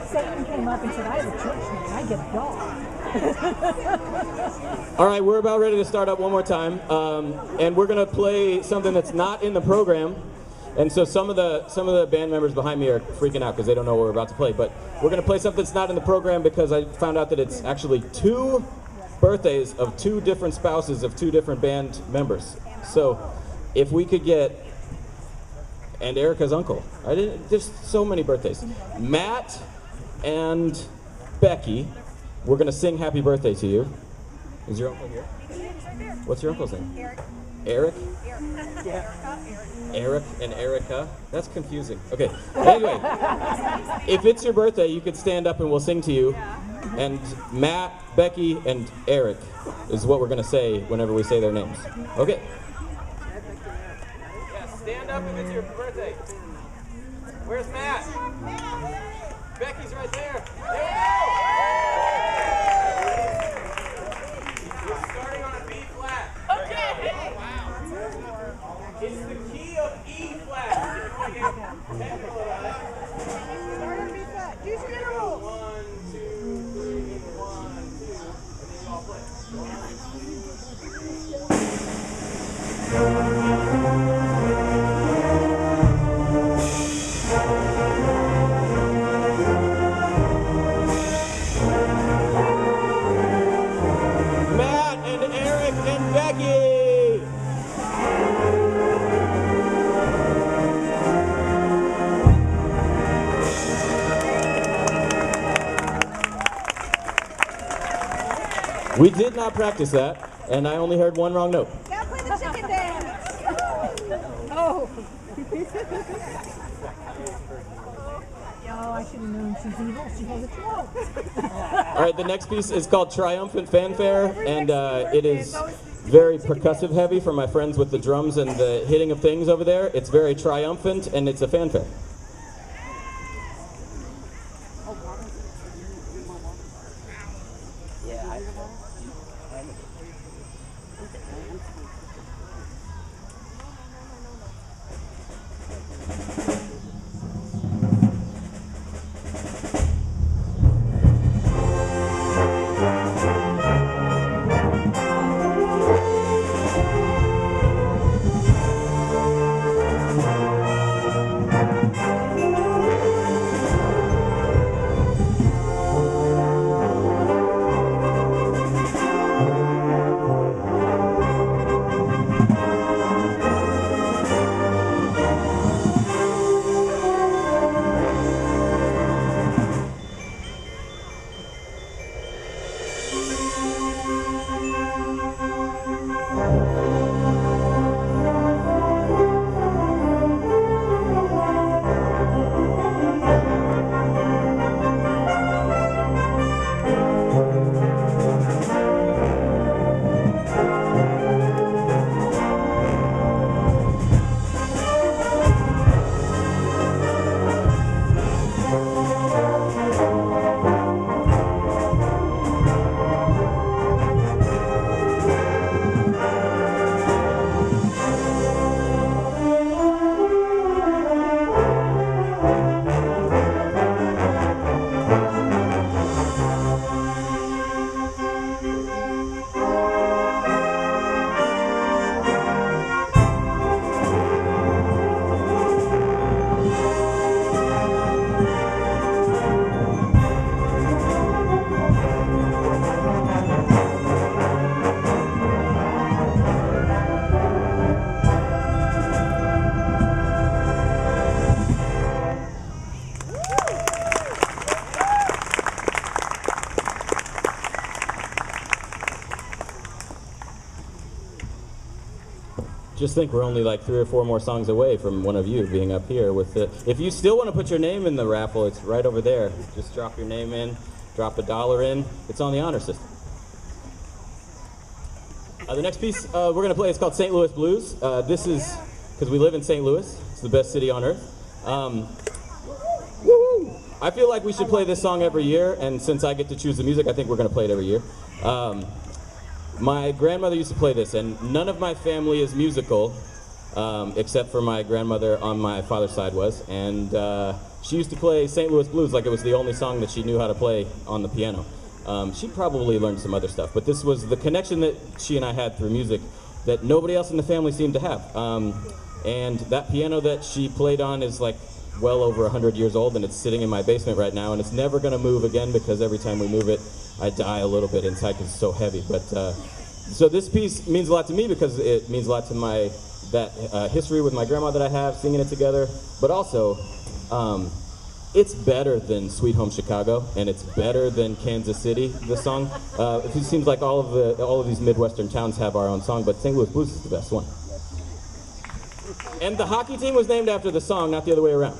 Satan came up and said, I have a church name, I get a dog. All right, we're about ready to start up one more time, and we're gonna play something that's not in the program. And so some of the band members behind me are freaking out because they don't know what we're about to play. But we're gonna play something that's not in the program because I found out that it's actually 2 birthdays of 2 different spouses of 2 different band members. So if we could get, and Erica's uncle. There's so many birthdays. Matt and Becky, we're gonna sing happy birthday to you. Is your uncle here? What's your uncle's name? Eric? Eric and Erica? That's confusing. Okay, anyway, if it's your birthday, you could stand up and we'll sing to you. And Matt, Becky, and Eric is what we're gonna say whenever we say their names. Okay. Yeah, stand up if it's your birthday. Where's Matt? Becky's right there. There we go! We're starting on a B flat. Okay. Wow. It's the key of E flat. If you want to get technical about it. Start on B flat. Do general. 1, 2, 3, 1, 2, and then you all play. Matt and Eric and Becky. We did not practice that, and I only heard one wrong note. Now play the chicken dance. Oh. Oh, I should have known she's evil. She has a throat. All right, the next piece is called Triumphant Fanfare, and it is very percussive heavy for my friends with the drums and the hitting of things over there. It's very triumphant, and it's a fanfare. Just think we're only like 3 or 4 more songs away from one of you being up here with it. If you still want to put your name in the raffle, it's right over there. Just drop your name in, drop $1 in. It's on the honor system. The next piece we're going to play is called St. Louis Blues. This is because we live in St. Louis. It's the best city on earth. I feel like we should play this song every year, and since I get to choose the music, I think we're going to play it every year. My grandmother used to play this, and none of my family is musical, except for my grandmother on my father's side was. And she used to play St. Louis Blues like it was the only song that she knew how to play on the piano. She probably learned some other stuff, but this was the connection that she and I had through music that nobody else in the family seemed to have. And that piano that she played on is like well over 100 years old, and it's sitting in my basement right now, and it's never going to move again because every time we move it, I die a little bit inside because it's so heavy. But so this piece means a lot to me because it means a lot to my history with my grandma that I have, singing it together. But also, it's better than Sweet Home Chicago, and it's better than Kansas City. This song, it seems like all of these Midwestern towns have our own song, but St. Louis Blues is the best one. And the hockey team was named after the song, not the other way around.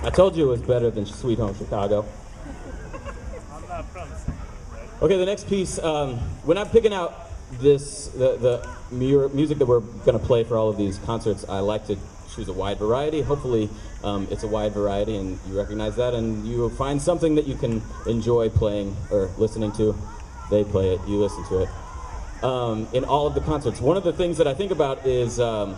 I told you it was better than Sweet Home Chicago. I'm not promising. Okay, the next piece, when I'm picking out the music that we're going to play for all of these concerts, I like to choose a wide variety. Hopefully it's a wide variety and you recognize that and you find something that you can enjoy playing or listening to. They play it, you listen to it. In all of the concerts. One of the things that I think about is I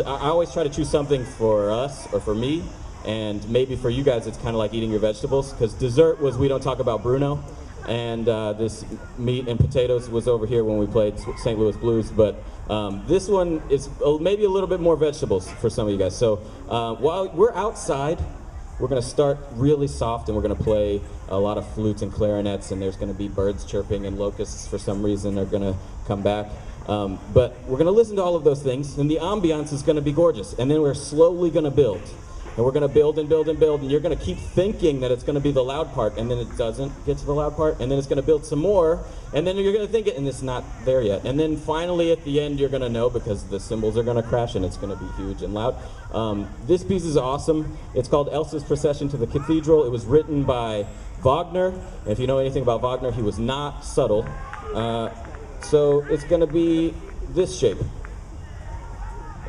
always try to choose something for us or for me, and maybe for you guys it's kind of like eating your vegetables, because dessert was We Don't Talk About Bruno, and this meat and potatoes was over here when we played St. Louis Blues, but this one is maybe a little bit more vegetables for some of you guys. So while we're outside, we're going to start really soft and we're going to play a lot of flutes and clarinets, and there's going to be birds chirping and locusts for some reason are going to come back. But we're going to listen to all of those things, and the ambiance is going to be gorgeous. And then we're slowly going to build. And we're going to build and build and build, and you're going to keep thinking that it's going to be the loud part, and then it doesn't get to the loud part, and then it's going to build some more, and then you're going to think it, and it's not there yet. And then finally at the end you're going to know, because the cymbals are going to crash and it's going to be huge and loud. This piece is awesome. It's called Elsa's Procession to the Cathedral. It was written by Wagner, and if you know anything about Wagner, he was not subtle. So it's going to be this shape.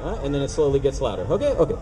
And then it slowly gets louder. Okay? Okay.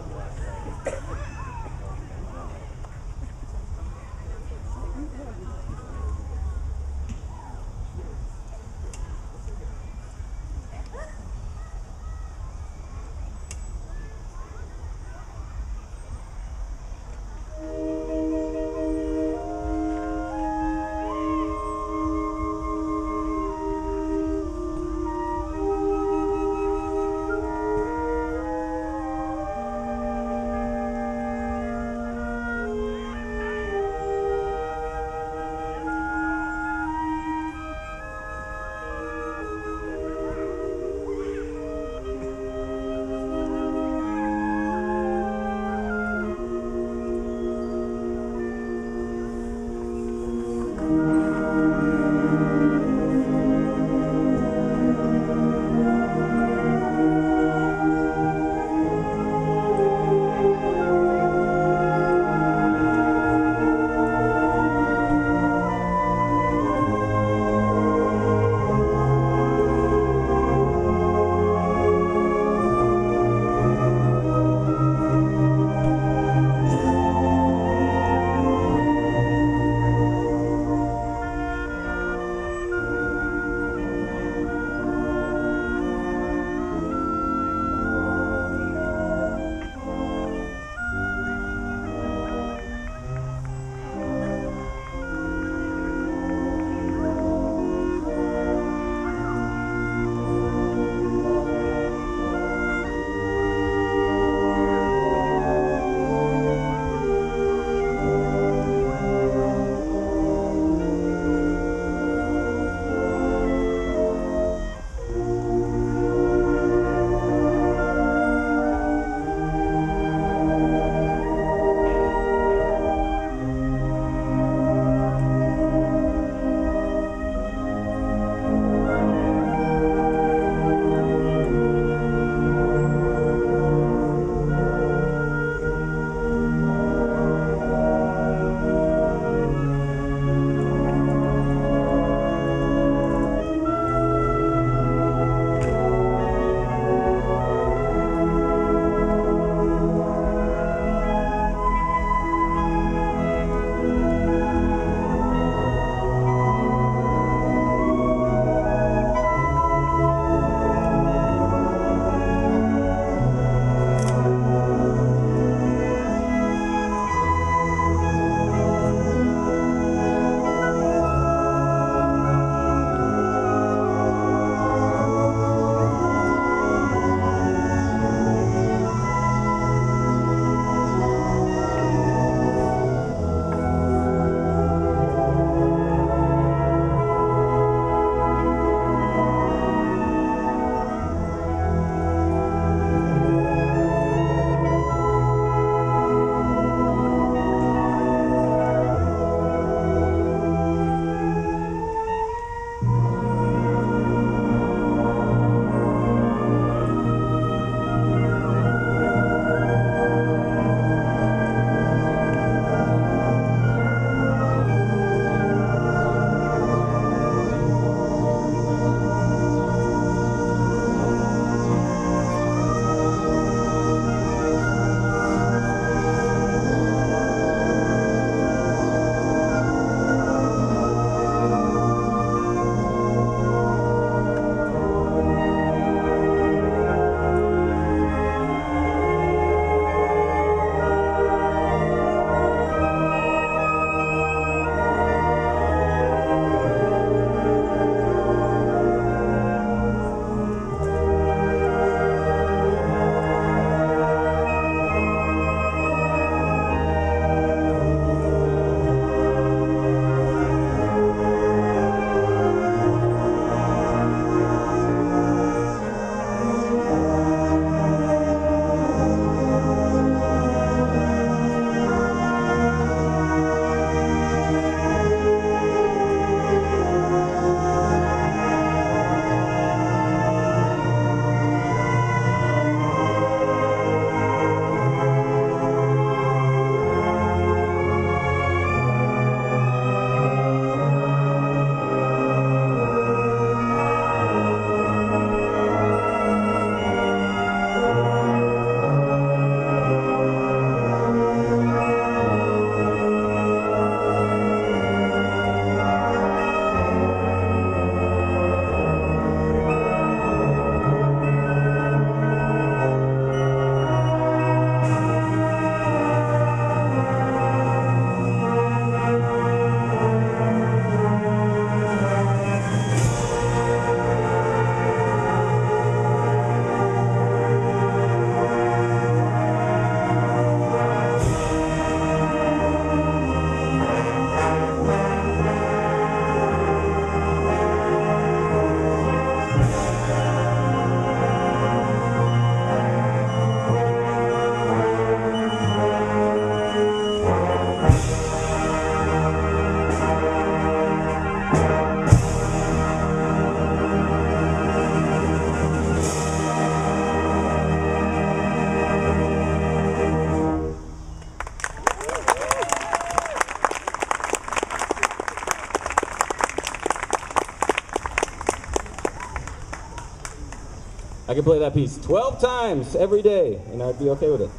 could play that piece 12 times every day, and I'd be okay with it.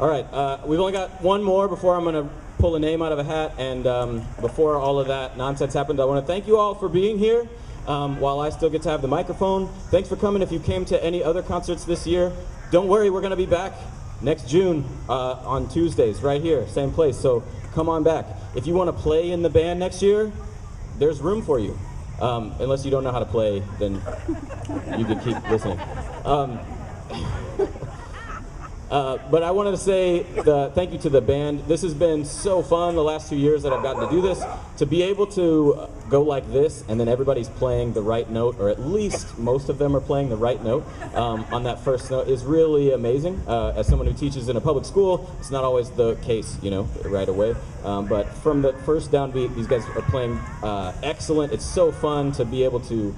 All right, we've only got one more before I'm going to pull a name out of a hat, and before all of that nonsense happened, I want to thank you all for being here while I still get to have the microphone. Thanks for coming. If you came to any other concerts this year, don't worry, we're going to be back next June on Tuesdays right here, same place, so come on back. If you want to play in the band next year, there's room for you. Unless you don't know how to play, then you can keep listening. But I wanted to say thank you to the band. This has been so fun the last 2 years that I've gotten to do this. To be able to go like this, and then everybody's playing the right note, or at least most of them are playing the right note on that first note, is really amazing. As someone who teaches in a public school, it's not always the case, you know, right away. But from the first downbeat, these guys are playing excellent. It's so fun to be able to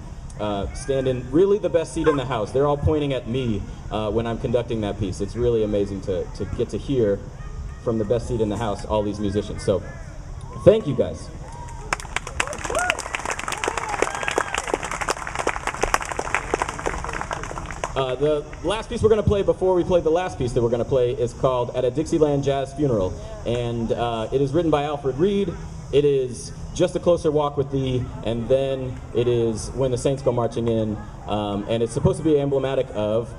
stand in really the best seat in the house. They're all pointing at me when I'm conducting that piece. It's really amazing to get to hear from the best seat in the house all these musicians. So thank you guys. The last piece we're going to play before we play the last piece that we're going to play is called At a Dixieland Jazz Funeral. And it is written by Alfred Reed. It is Just a Closer Walk with Thee, and then it is When the Saints Go Marching In. And it's supposed to be emblematic of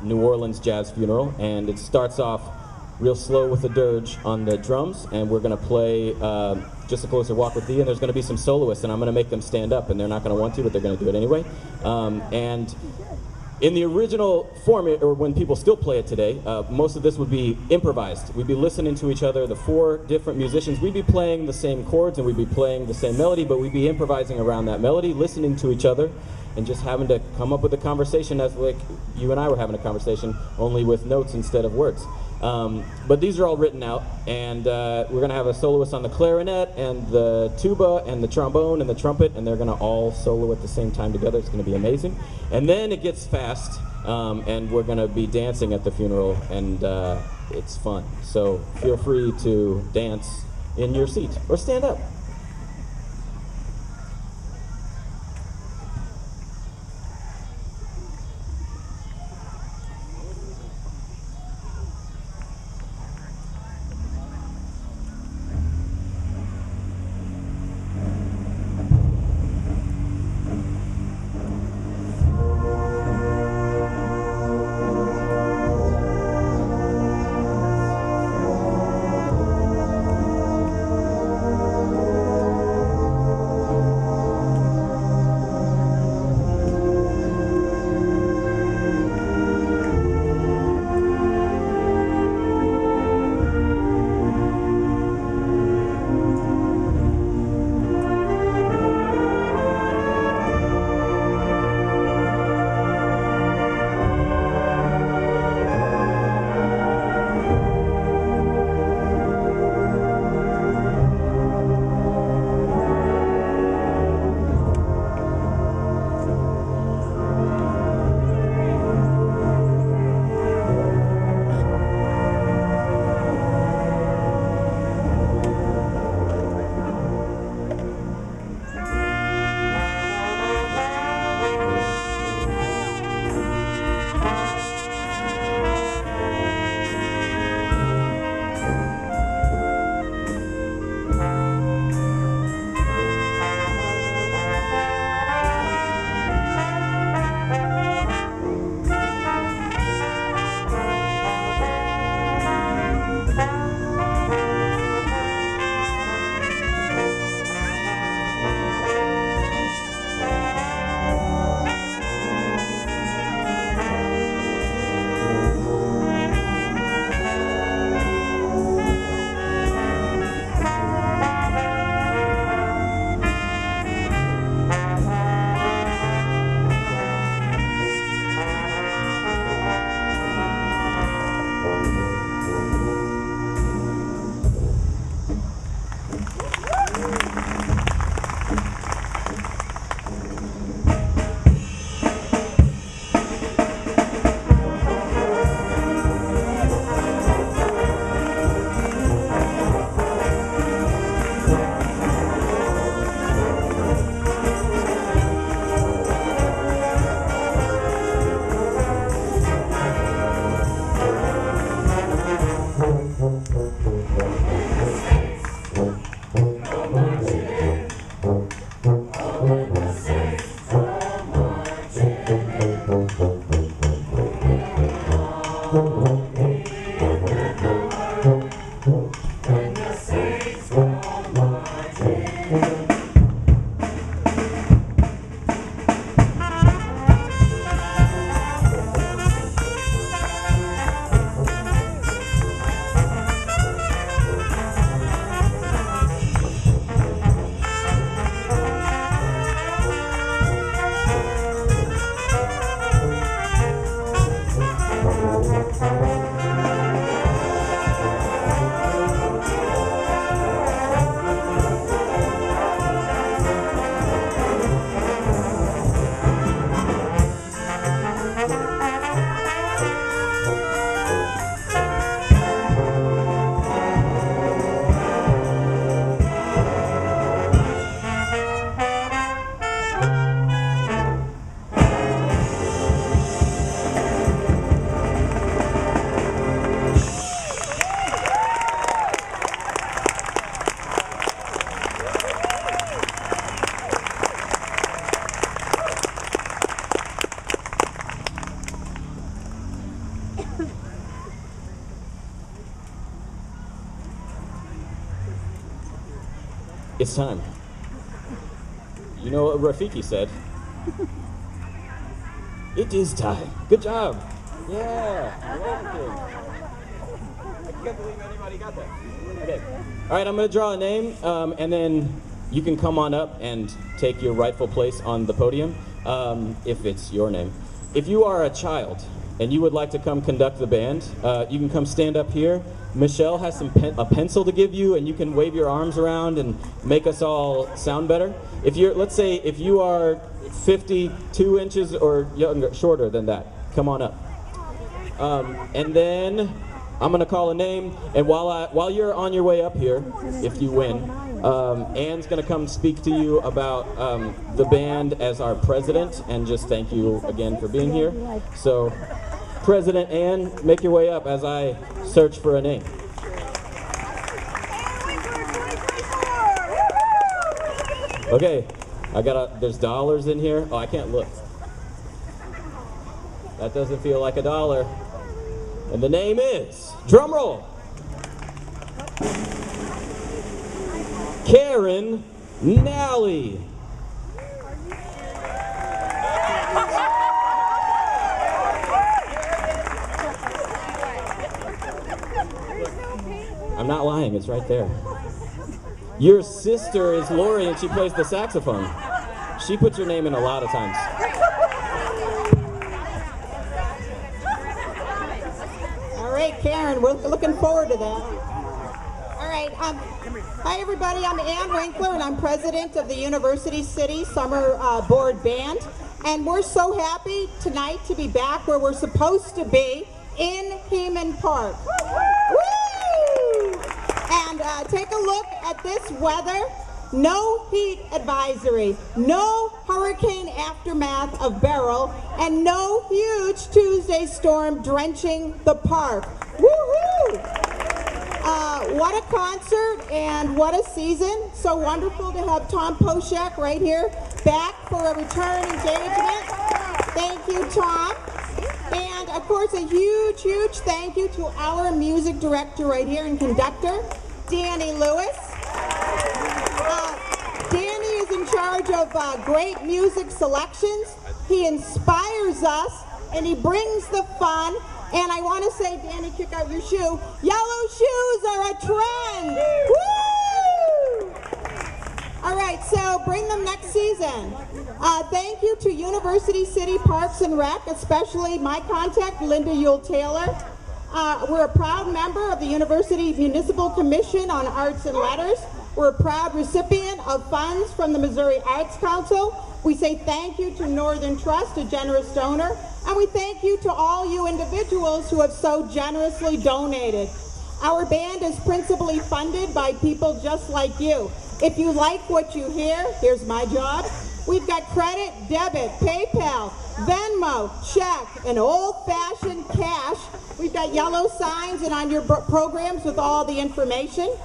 New Orleans jazz funeral. And it starts off real slow with a dirge on the drums, and we're going to play Just a Closer Walk with Thee, and there's going to be some soloists, and I'm going to make them stand up, and they're not going to want to, but they're going to do it anyway. And in the original form, or when people still play it today, most of this would be improvised. We'd be listening to each other, the four different musicians. We'd be playing the same chords and we'd be playing the same melody, but we'd be improvising around that melody, listening to each other, and just having to come up with a conversation as like you and I were having a conversation, only with notes instead of words. But these are all written out, and we're going to have a soloist on the clarinet and the tuba and the trombone and the trumpet, and they're going to all solo at the same time together. It's going to be amazing. And then it gets fast, and we're going to be dancing at the funeral, and it's fun. So feel free to dance in your seat or stand up. It's time. You know what Rafiki said? It is time. Good job. Yeah. I can't believe anybody got that. Okay. All right, I'm going to draw a name, and then you can come on up and take your rightful place on the podium, if it's your name. If you are a child and you would like to come conduct the band, you can come stand up here. Michelle has a pencil to give you, and you can wave your arms around and make us all sound better. If you're, let's say, if you are 52 inches or younger, shorter than that, come on up. And then I'm gonna call a name, and while you're on your way up here, if you win, Anne's gonna come speak to you about the band as our president, and just thank you again for being here. So, President Anne, make your way up as I search for a name. Okay, there's dollars in here. Oh, I can't look. That doesn't feel like a dollar. And the name is, drum roll, Karen Nalley. I'm not lying, it's right there. Your sister is Lori, and she plays the saxophone. She puts your name in a lot of times. All right, Karen, we're looking forward to that. All right, hi everybody, I'm Ann Winkler, and I'm president of the University City Summer Board Band. And we're so happy tonight to be back where we're supposed to be, in Heman Park. Woo! And take a look at this weather. No heat advisory, no hurricane aftermath of Beryl, and no huge Tuesday storm drenching the park. Woohoo! What a concert and what a season. So wonderful to have Tom Poshak right here back for a return engagement. Thank you, Tom. And of course, a huge, huge thank you to our music director right here and conductor, Danny Lewis. Danny is in charge of great music selections. He inspires us and he brings the fun. And I want to say, Danny, kick out your shoe. Yellow shoes are a trend. Woo! All right, so bring them next season. Thank you to University City Parks and Rec, especially my contact, Linda Yule-Taylor. We're a proud member of the University Municipal Commission on Arts and Letters. We're a proud recipient of funds from the Missouri Arts Council. We say thank you to Northern Trust, a generous donor, and we thank you to all you individuals who have so generously donated. Our band is principally funded by people just like you. If you like what you hear, here's my job. We've got credit, debit, PayPal, Venmo, check, and old-fashioned cash. We've got yellow signs and on your programs with all the information.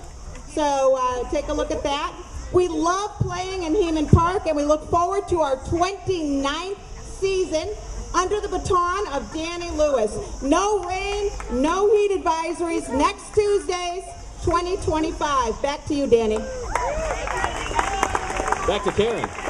So take a look at that. We love playing in Heman Park, and we look forward to our 29th season. under the baton of Danny Lewis. No rain, no heat advisories. Next Tuesdays, 2025. Back to you, Danny. Back to Karen.